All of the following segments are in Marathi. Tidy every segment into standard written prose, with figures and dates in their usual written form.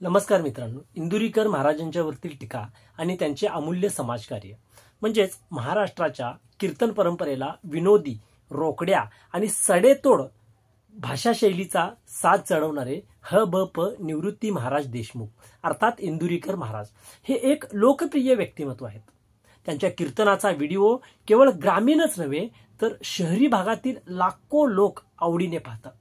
नमस्कार मित्रांनो, इंदुरीकर महाराजांच्या वरती टीका आणि त्यांचे अमूल्य समाजकार्य म्हणजेच महाराष्ट्राच्या कीर्तन परंपरेला विनोदी, रोकड्या आणि सडेतोड भाषा शैलीचा साथ चढवणारे ह.ब.प. निवृत्ती महाराज देशमुख अर्थात इंदुरीकर महाराज हे एक लोकप्रिय व्यक्तिमत्व आहेत. त्यांच्या कीर्तनाचा व्हिडिओ केवळ ग्रामीणच नव्हे तर शहरी भागातील लाखो लोक आवडीने पाहतात.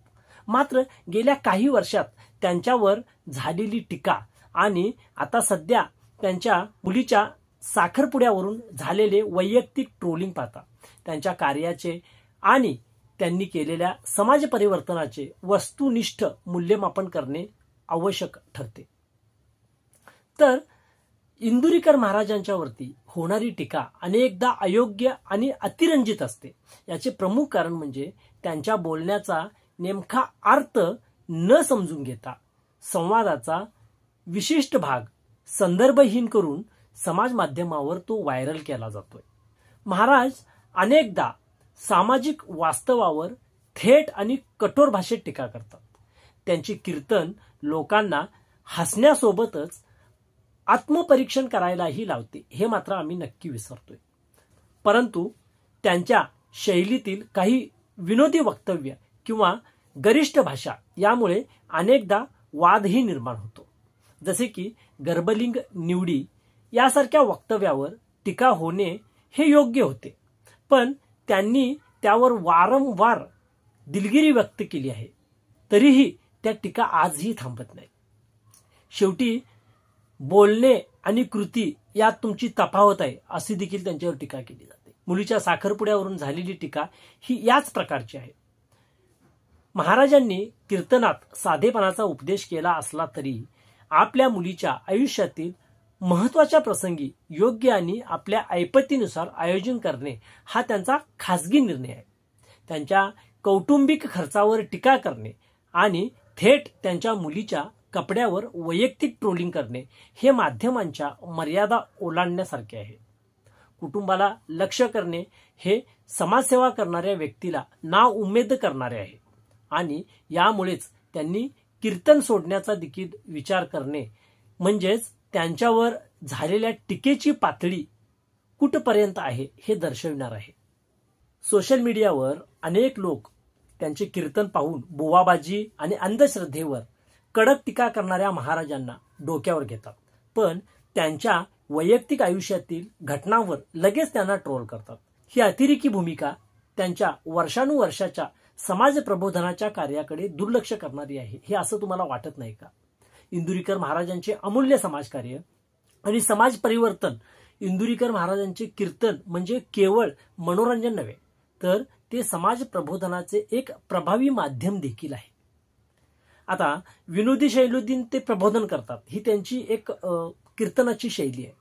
मात्र गेल्या काही वर्षात त्यांच्यावर झालेली टीका आणि आता सध्या त्यांच्या मुलीच्या साखरपुड्यावरून झालेले वैयक्तिक ट्रोलिंग पाहता त्यांच्या कार्याचे आणि त्यांनी केलेल्या समाज परिवर्तनाचे वस्तुनिष्ठ मूल्यमापन करणे आवश्यक ठरते. तर इंदुरीकर महाराजांच्या वरती होणारी टीका अनेकदा अयोग्य आणि अतिरंजित असते. याचे प्रमुख कारण म्हणजे त्यांच्या बोलण्याचा नेमका अर्थ न समजून घेता संवादाचा विशिष्ट भाग संदर्भहीन करून समाज माध्यमावर तो व्हायरल केला जातोय. महाराज अनेकदा सामाजिक वास्तवावर थेट आणि कठोर भाषेत टीका करतात. त्यांची कीर्तन लोकांना हसण्यासोबतच आत्मपरीक्षण करायलाही लावते, हे मात्र आम्ही नक्की विसरतोय. परंतु त्यांच्या शैलीतील काही विनोदी वक्तव्य किंवा गरिष्ठ भाषा यामुळे अनेकदा वादही निर्माण होतो. जसे की गर्भलिंग निवडी यासारख्या वक्तव्यावर टीका होणे हे योग्य होते, पण त्यांनी त्यावर वारंवार दिलगिरी व्यक्त केली आहे. तरीही त्या टीका आजही थांबत नाही. शेवटी बोलणे आणि कृती यात तुमची तफावत आहे अशी देखील त्यांच्यावर टीका केली जाते. मुलीच्या साखरपुड्यावरून झालेली टीका ही याच प्रकारची आहे. महाराजांनी कीर्तनात साधेपणाचा उपदेश केला असला तरी आपल्या मुलीच्या आयुष्यातील महत्वाच्या प्रसंगी योग्य आणि आपल्या ऐपतीनुसार आयोजन करणे हा त्यांचा खासगी निर्णय आहे. त्यांच्या कौटुंबिक खर्चावर टीका करणे आणि थेट त्यांच्या मुलीच्या कपड्यावर वैयक्तिक ट्रोलिंग करणे हे माध्यमांच्या मर्यादा ओलांडण्यासारखे आहे. कुटुंबाला लक्ष्य करणे हे समाजसेवा करणाऱ्या व्यक्तीला नाउमेद करणारे आहे आणि यामुळेच त्यांनी कीर्तन सोडण्याचा देखील विचार करणे म्हणजेच त्यांच्यावर झालेल्या टीकेची पातळी कुठपर्यंत आहे हे दर्शविणार आहे. सोशल मीडियावर अनेक लोक त्यांचे कीर्तन पाहून बुवाबाजी आणि अंधश्रद्धेवर कडक टीका करणाऱ्या महाराजांना डोक्यावर घेतात, पण त्यांच्या वैयक्तिक आयुष्यातील घटनांवर लगेच त्यांना ट्रोल करतात. ही अतिरेकी भूमिका त्यांच्या वर्षानुवर्षाच्या समाज प्रबोधनाच्या कार्याकडे दुर्लक्ष करणारी आहे. हे असं तुम्हाला वाटत नाही का? इंदुरीकर महाराजांचे अमूल्य समाजकार्य आणि समाज परिवर्तन, इंदुरीकर महाराजांचे कीर्तन म्हणजे केवळ मनोरंजन नव्हे तर ते समाज प्रबोधनाचे एक प्रभावी माध्यम देखील आहे. आता विनोदी शैलीतून ते प्रबोधन करतात, ही त्यांची एक कीर्तनाची शैली आहे.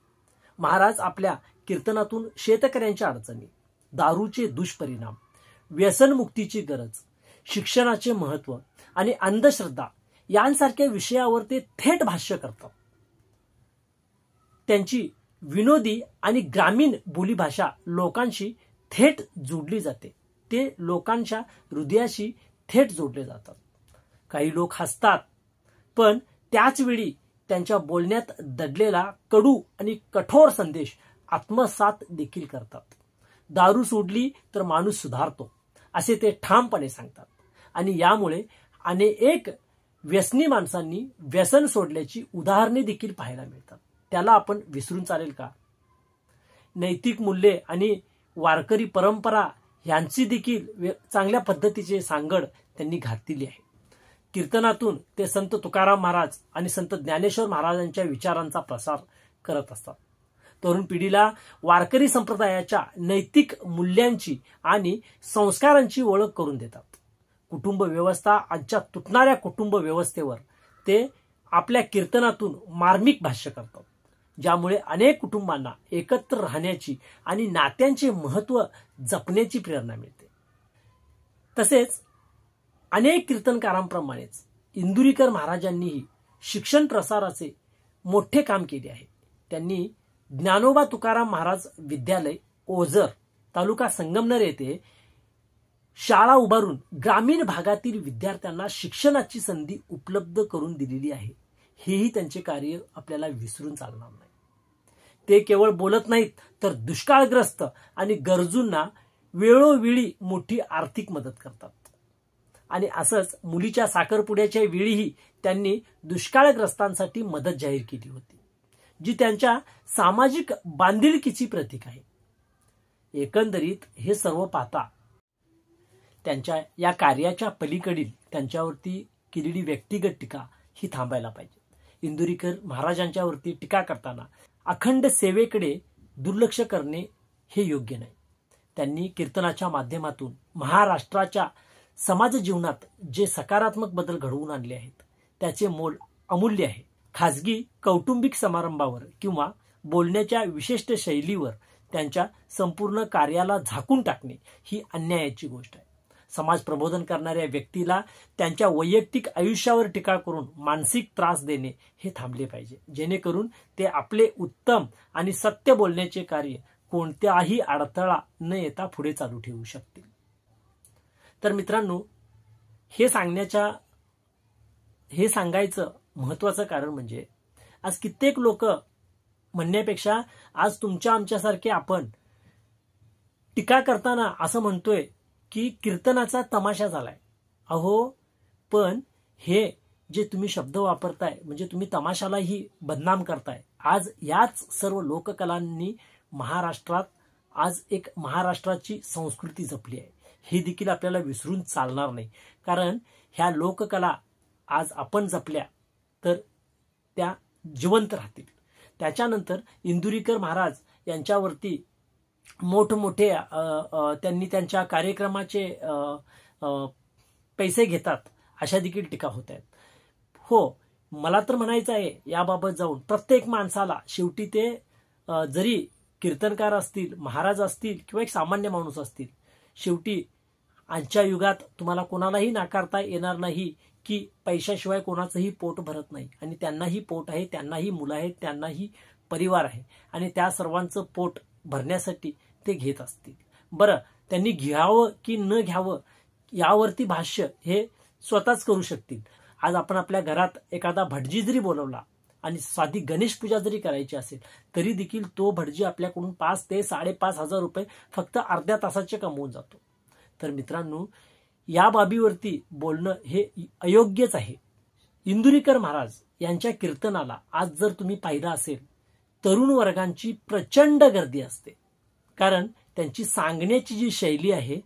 महाराज आपल्या कीर्तनातून शेतकऱ्यांच्या अडचणी, दारूचे दुष्परिणाम, व्यसनमुक्तीची गरज, शिक्षणाचे महत्त्व आणि अंधश्रद्धा यांसारख्या विषयावर ते थेट भाष्य करतात. त्यांची विनोदी आणि ग्रामीण बोलीभाषा लोकांशी थेट जोडली जाते. ते लोकांच्या हृदयाशी थेट जोडले जातात. काही लोक हसतात, पण त्याच वेळी त्यांच्या बोलण्यात दडलेला कडू आणि कठोर संदेश आत्मसात देखील करतात. दारू सोडली तर माणूस सुधारतो असे ते ठामपणे सांगतात आणि यामुळे अनेक व्यसनी माणसांनी व्यसन सोडल्याची उदाहरणे देखील पाहायला मिळतात. त्याला आपण विसरून चालेल का? नैतिक मूल्ये आणि वारकरी परंपरा यांची देखील चांगल्या पद्धतीचे सांगड त्यांनी घातलेली आहे. कीर्तनातून ते संत तुकाराम महाराज आणि संत ज्ञानेश्वर महाराजांच्या विचारांचा प्रसार करत असतात. तरुण पिढीला वारकरी संप्रदायाच्या नैतिक मूल्यांची आणि संस्कारांची ओळख करून देतात. कुटुंब व्यवस्था आजच्या तुटणाऱ्या कुटुंब व्यवस्थेवर ते आपल्या कीर्तनातून मार्मिक भाष्य करतात, ज्यामुळे अनेक कुटुंबांना एकत्र राहण्याची आणि नात्यांचे महत्त्व जपण्याची प्रेरणा मिळते. तसेच अनेक कीर्तनकारांप्रमाणेच इंदुरीकर महाराजांनीही शिक्षण प्रसाराचे मोठे काम केले आहे. त्यांनी ज्ञानोबा तुकाराम महाराज विद्यालय ओझर तालुका संगमनेर येथे शाळा उभारून ग्रामीण भागातील विद्यार्थ्यांना शिक्षणाची संधी उपलब्ध करून दिलेली आहे. हेही त्यांचे कार्य आपल्याला विसरून चालणार नाही. ते केवळ बोलत नाहीत तर दुष्काळग्रस्त आणि गरजूंना वेळोवेळी मोठी आर्थिक मदत करतात. आणि असंच मुलीच्या साखरपुड्याच्या वेळीही त्यांनी दुष्काळग्रस्तांसाठी मदत जाहीर केली होती, जी त्यांच्या सामाजिक बांधिलकीची प्रतीक आहे. एकंदरीत हे सर्व पाहता त्यांच्या या कार्याच्या पलीकडील त्यांच्यावरती केलेली व्यक्तिगत टीका ही थांबायला पाहिजे. इंदुरीकर महाराजांच्यावरती टीका करताना अखंड सेवेकडे दुर्लक्ष करणे हे योग्य नाही. त्यांनी कीर्तनाच्या माध्यमातून महाराष्ट्राच्या समाज जीवनात जे सकारात्मक बदल घडवून आणले आहेत त्याचे मोल अमूल्य आहे. खाजगी कौटुंबिक समारंभावर किंवा बोलण्याच्या विशिष्ट शैलीवर त्यांच्या संपूर्ण कार्याला झाकून टाकणे ही अन्यायाची गोष्ट आहे. समाज प्रबोधन करणाऱ्या व्यक्तीला त्यांच्या वैयक्तिक आयुष्यावर टीका करून मानसिक त्रास देणे हे थांबले पाहिजे, जेणेकरून ते आपले उत्तम आणि सत्य बोलण्याचे कार्य कोणत्याही अडथळा न येता पुढे चालू ठेवू शकतील. तर मित्रांनो, हे सांगायचं महत्वाचं कारण म्हणजे आज कित्येक लोक म्हणण्यापेक्षा आज तुमच्या आमच्यासारखे आपण टीका करताना असं म्हणतोय की कीर्तनाचा तमाशा झालाय. अहो, पण हे जे तुम्ही शब्द वापरताय म्हणजे तुम्ही तमाशालाही बदनाम करताय. आज याच सर्व लोककलांनी महाराष्ट्रात आज एक महाराष्ट्राची संस्कृती जपली आहे, हे देखील आपल्याला विसरून चालणार नाही. कारण ह्या लोककला आज आपण जपल्या तर त्या जिवंत राहतील. त्याच्यानंतर इंदुरीकर महाराज यांच्यावरती मोठमोठे त्यांनी त्यांच्या कार्यक्रमाचे पैसे घेतात अशा देखील टीका होत आहेत. हो, मला तर म्हणायचं आहे याबाबत जाऊन प्रत्येक माणसाला शेवटी ते जरी कीर्तनकार असतील, महाराज असतील किंवा एक सामान्य माणूस असतील, शेवटी आजच्या युगात तुम्हाला कोणालाही नाकारता येणार नाही की पैशाशिवाय कोणाचंही पोट भरत नाही. आणि त्यांनाही पोट आहे, त्यांनाही मुलं आहेत, त्यांनाही परिवार आहे आणि त्या सर्वांचं पोट भरण्यासाठी ते घेत असतील. बरं, त्यांनी घ्यावं की न घ्यावं यावरती भाष्य हे स्वतःच करू शकतील. आज आपण आपल्या घरात एखादा भटजी जरी बोलवला आणि साधी गणेश पूजा जरी करायची असेल तरी देखील तो भटजी आपल्याकडून 5 ते 5,500 रुपये फक्त अर्ध्या तासाचे कमवून जातो. तर मित्रांनो, या बाबीवरती बोलणं हे अयोग्यच आहे. इंदुरीकर महाराज यांच्या कीर्तनाला आज जर तुम्ही पाहिलं असेल, तरुण वर्गांची प्रचंड गर्दी असते. कारण त्यांची सांगण्याची जी शैली आहे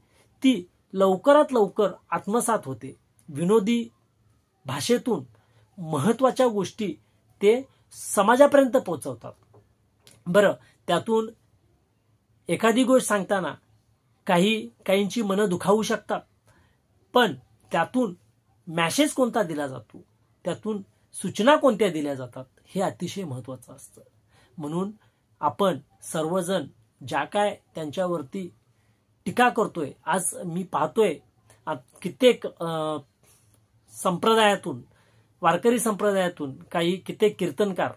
ती लवकरात लवकर आत्मसात होते. विनोदी भाषेतून महत्वाच्या गोष्टी ते समाजापर्यंत पोहोचवतात. बरं, त्यातून एखादी गोष्ट सांगताना काहींची मनं दुखावू शकतात, पण त्यातून मॅसेज कोणता दिला जातो, त्यातून सूचना कोणत्या दिल्या जातात हे अतिशय महत्वाचं असतं. म्हणून आपण सर्वजण ज्या काय त्यांच्यावरती टीका करतोय, आज मी पाहतोय कित्येक संप्रदायातून, वारकरी संप्रदायातून कित्येक कीर्तनकार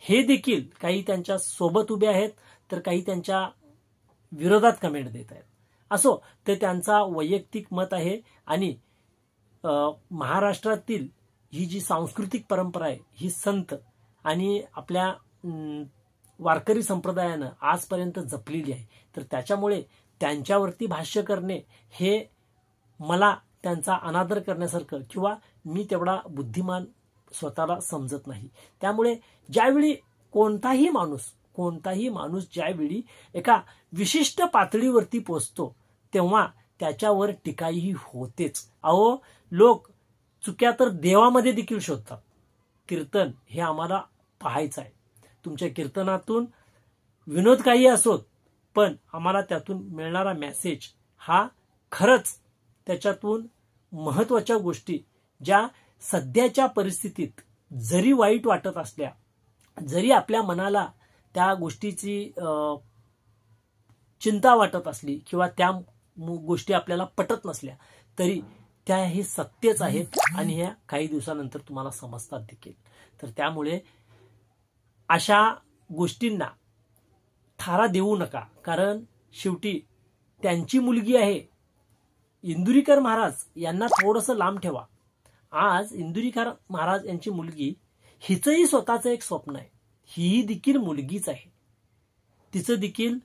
हे देखील काही त्यांच्या सोबत उभे आहेत तर काही त्यांच्या विरोधात कमेंट देत आहेत. असो, ते त्यांचा वैयक्तिक मत आहे. आणि महाराष्ट्रातील ही जी सांस्कृतिक परंपरा आहे ही संत आणि आपल्या वारकरी संप्रदायानं आजपर्यंत जपलेली आहे. तर त्याच्यामुळे त्यांच्यावरती भाष्य करणे हे मला त्यांचा अनादर करण्यासारखं किंवा मी तेवढा बुद्धिमान स्वतःला समजत नाही. त्यामुळे ज्यावेळी कोणताही माणूस ज्यावेळी एका विशिष्ट पातळीवरती पोहोचतो तेव्हा त्याच्यावर टीकाही होतेच. अहो, लोक चुक्या तर देवामध्ये देखील शोधतात. कीर्तन हे आम्हाला पाहायचं आहे. तुमच्या कीर्तनातून विनोद काही असोत, पण आम्हाला त्यातून मिळणारा मेसेज हा खरंच त्याच्यातून महत्वाच्या गोष्टी ज्या सध्याच्या परिस्थितीत जरी वाईट वाटत असल्या, जरी आपल्या मनाला त्या गोष्टीची चिंता वाटत असली किंवा त्या गोष्टी आपल्याला पटत नसल्या तरी त्या हे सत्यच आहेत आणि ह्या काही दिवसानंतर तुम्हाला समजतात देखील. तर त्यामुळे अशा गोष्टींना थारा देऊ नका. कारण शेवटी त्यांची मुलगी आहे. इंदुरीकर महाराज यांना थोडंसं लांब ठेवा. आज इंदुरीकर महाराज यांची मुलगी हिचंही स्वतःचं एक स्वप्न आहे. ही देखील मुलगीच आहे. तिचं देखील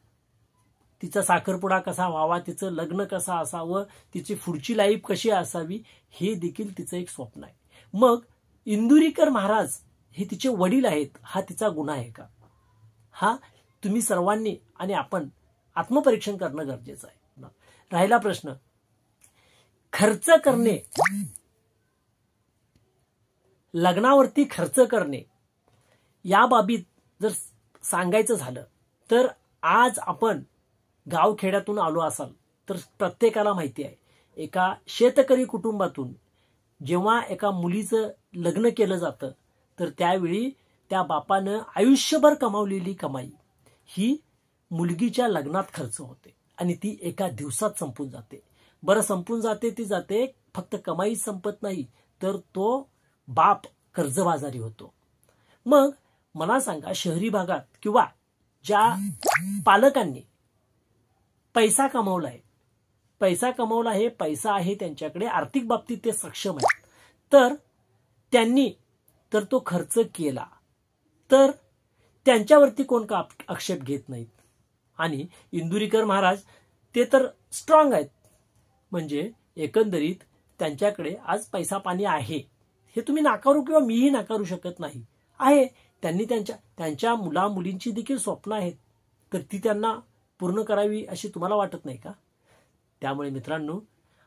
तिचा साखरपुडा कसा व्हावा, तिचं लग्न कसं असावं, तिची पुढची लाईफ कशी असावी, हे देखील तिचं एक स्वप्न आहे. मग इंदुरीकर महाराज हे तिचे वडील आहेत, हा तिचा गुन्हा आहे का? हा तुम्ही सर्वांनी आणि आपण आत्मपरीक्षण करणं गरजेचं आहे. राहिला प्रश्न, खर्च करणे, लग्नावरती खर्च करणे या बाबतीत जर सांगायचं झालं तर आज आपण गावखेड्यातून आलो असाल तर प्रत्येकाला माहिती आहे, एका शेतकरी कुटुंबातून जेव्हा एका मुलीचं लग्न केलं जातं तर त्यावेळी त्या बापानं आयुष्यभर कमावलेली कमाई ही मुलगीच्या लग्नात खर्च होते आणि ती एका दिवसात संपून जाते. बरं, संपून जाते ती जाते, फक्त कमाई संपत नाही तर तो बाप कर्जबाजारी होतो. मग मला सांगा, शहरी भागात किंवा ज्या पालकांनी पैसा कमावला आहे, पैसा आहे त्यांच्याकडे, आर्थिक बाबतीत ते सक्षम आहेत, तर त्यांनी तर तो खर्च केला तर त्यांच्यावरती कोण का आक्षेप घेत नाहीत. आणि इंदुरीकर महाराज ते तर स्ट्रॉंग आहेत, म्हणजे एकंदरीत त्यांच्याकडे आज पैसा पाणी आहे हे तुम्ही नाकारू किंवा मीही नाकारू शकत नाही. आहे, त्यांनी त्यांच्या मुला मुलींची देखील स्वप्न आहेत, तर ती त्यांना पूर्ण करावी अशी तुम्हाला वाटत नाही का? त्यामुळे मित्रांनो,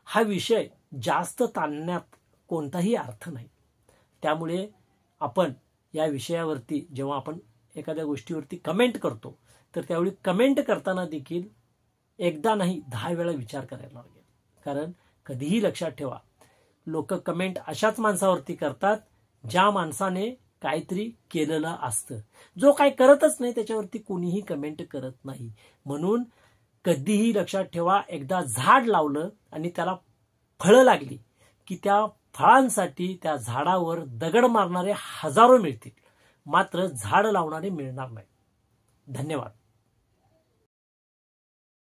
हा विषय जास्त ताणण्यात कोणताही अर्थ नाही. त्यामुळे आपण या विषयावरती जेव्हा आपण एखाद्या गोष्टीवरती कमेंट करतो तर त्यावेळी कमेंट करताना देखील एकदा नाही 10 वेळा विचार करायला लागेल. कारण कधीही लक्षात ठेवा, लोक कमेंट अशाच माणसावरती करतात ज्या माणसाने काहीतरी केलेलं असतं. जो काही करतच नाही त्याच्यावरती कोणीही कमेंट करत नाही. म्हणून कधीही लक्षात ठेवा, एकदा झाड लावलं आणि त्याला फळं लागली की त्या फळांसाठी त्या झाडावर दगड मारणारे हजारो मिळतील, मात्र झाड लावणारे मिळणार नाही. धन्यवाद.